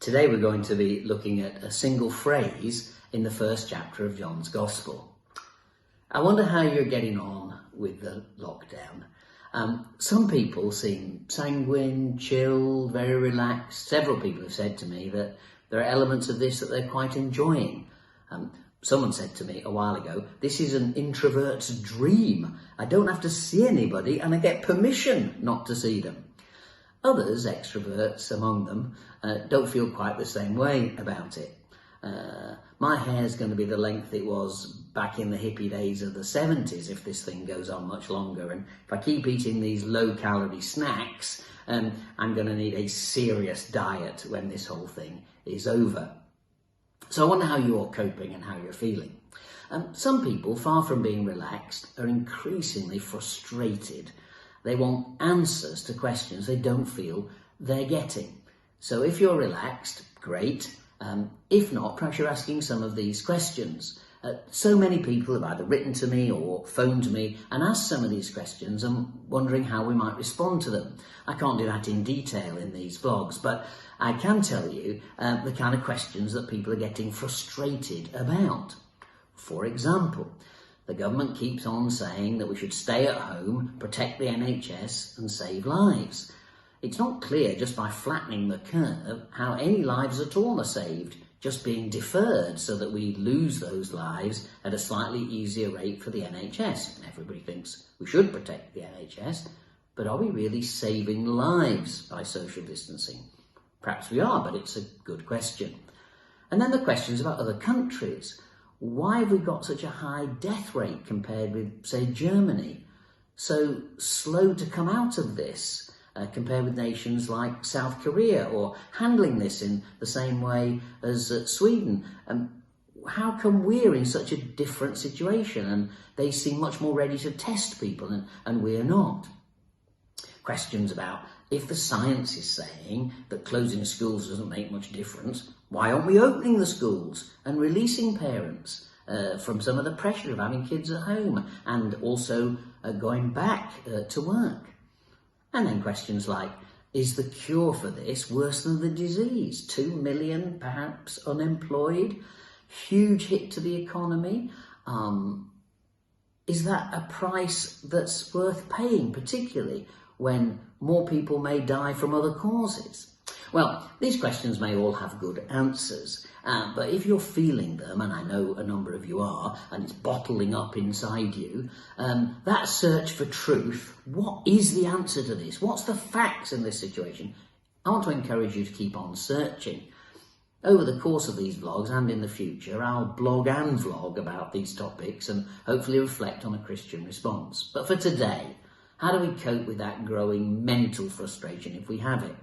Today we're going to be looking at a single phrase in the first chapter of John's Gospel. I wonder how you're getting on with the lockdown. Some people seem sanguine, chilled, very relaxed. Several people have said to me that there are elements of this that they're quite enjoying. Someone said to me a while ago, this is an introvert's dream. I don't have to see anybody and I get permission not to see them. Others, extroverts among them, don't feel quite the same way about it. My hair's going to be the length it was back in the hippie days of the 70s if this thing goes on much longer. And if I keep eating these low-calorie snacks, I'm going to need a serious diet when this whole thing is over. So I wonder how you're coping and how you're feeling. Some people, far from being relaxed, are increasingly frustrated. They want answers to questions they don't feel they're getting. So if you're relaxed, great. If not, perhaps you're asking some of these questions. So many people have either written to me or phoned me and asked some of these questions and wondering how we might respond to them. I can't do that in detail in these vlogs, but I can tell you the kind of questions that people are getting frustrated about. For example, the government keeps on saying that we should stay at home, protect the NHS and save lives. It's not clear just by flattening the curve how any lives at all are saved, just being deferred so that we lose those lives at a slightly easier rate for the NHS. Everybody thinks we should protect the NHS, but are we really saving lives by social distancing? Perhaps we are, but it's a good question. And then the questions about other countries. Why have we got such a high death rate compared with, say, Germany? So slow to come out of this compared with nations like South Korea, or handling this in the same way as Sweden. How come we're in such a different situation and they seem much more ready to test people and we're not? Questions about, if the science is saying that closing schools doesn't make much difference, why aren't we opening the schools and releasing parents from some of the pressure of having kids at home and also going back to work? And then questions like, is the cure for this worse than the disease? 2 million perhaps unemployed, huge hit to the economy. Is that a price that's worth paying, particularly when more people may die from other causes? Well, these questions may all have good answers, but if you're feeling them, and I know a number of you are, and it's bottling up inside you, that search for truth, what is the answer to this? What's the facts in this situation? I want to encourage you to keep on searching. Over the course of these vlogs and in the future, I'll blog and vlog about these topics and hopefully reflect on a Christian response. But for today, how do we cope with that growing mental frustration if we have it?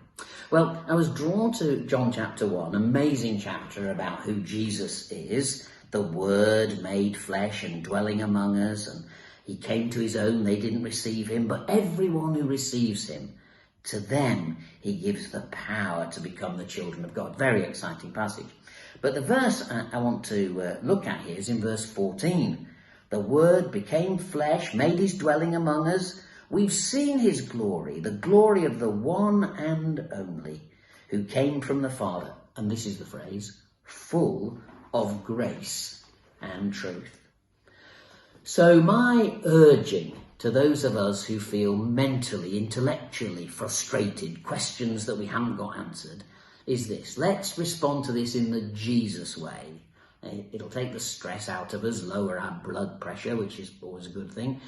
Well, I was drawn to John chapter 1, amazing chapter about who Jesus is, the Word made flesh and dwelling among us, and he came to his own, they didn't receive him, but everyone who receives him, to them he gives the power to become the children of God. Very exciting passage. But the verse I want to look at here is in verse 14. The Word became flesh, made his dwelling among us. We've seen his glory, the glory of the one and only, who came from the Father, and this is the phrase, full of grace and truth. So my urging to those of us who feel mentally, intellectually frustrated, questions that we haven't got answered, is this. Let's respond to this in the Jesus way. It'll take the stress out of us, lower our blood pressure, which is always a good thing,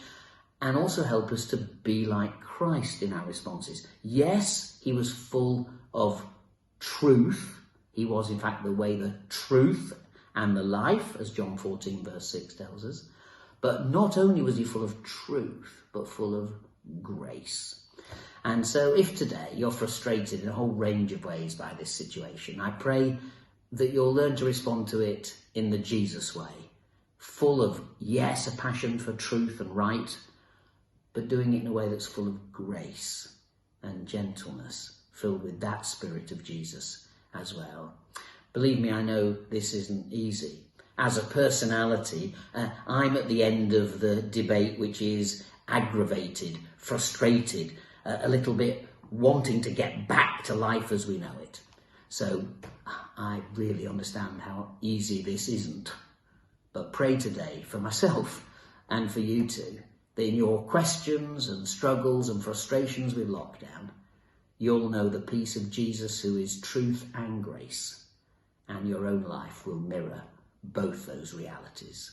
and also help us to be like Christ in our responses. Yes, he was full of truth. He was, in fact, the way, the truth, and the life, as John 14 verse 6 tells us. But not only was he full of truth, but full of grace. And so if today you're frustrated in a whole range of ways by this situation, I pray that you'll learn to respond to it in the Jesus way. Full of, yes, a passion for truth and right, but doing it in a way that's full of grace and gentleness, filled with that spirit of Jesus as well. Believe me, I know this isn't easy. As a personality, I'm at the end of the debate, which is aggravated, frustrated, a little bit wanting to get back to life as we know it. So I really understand how easy this isn't. But pray today for myself and for you too, that in your questions and struggles and frustrations with lockdown, you'll know the peace of Jesus, who is truth and grace, and your own life will mirror both those realities.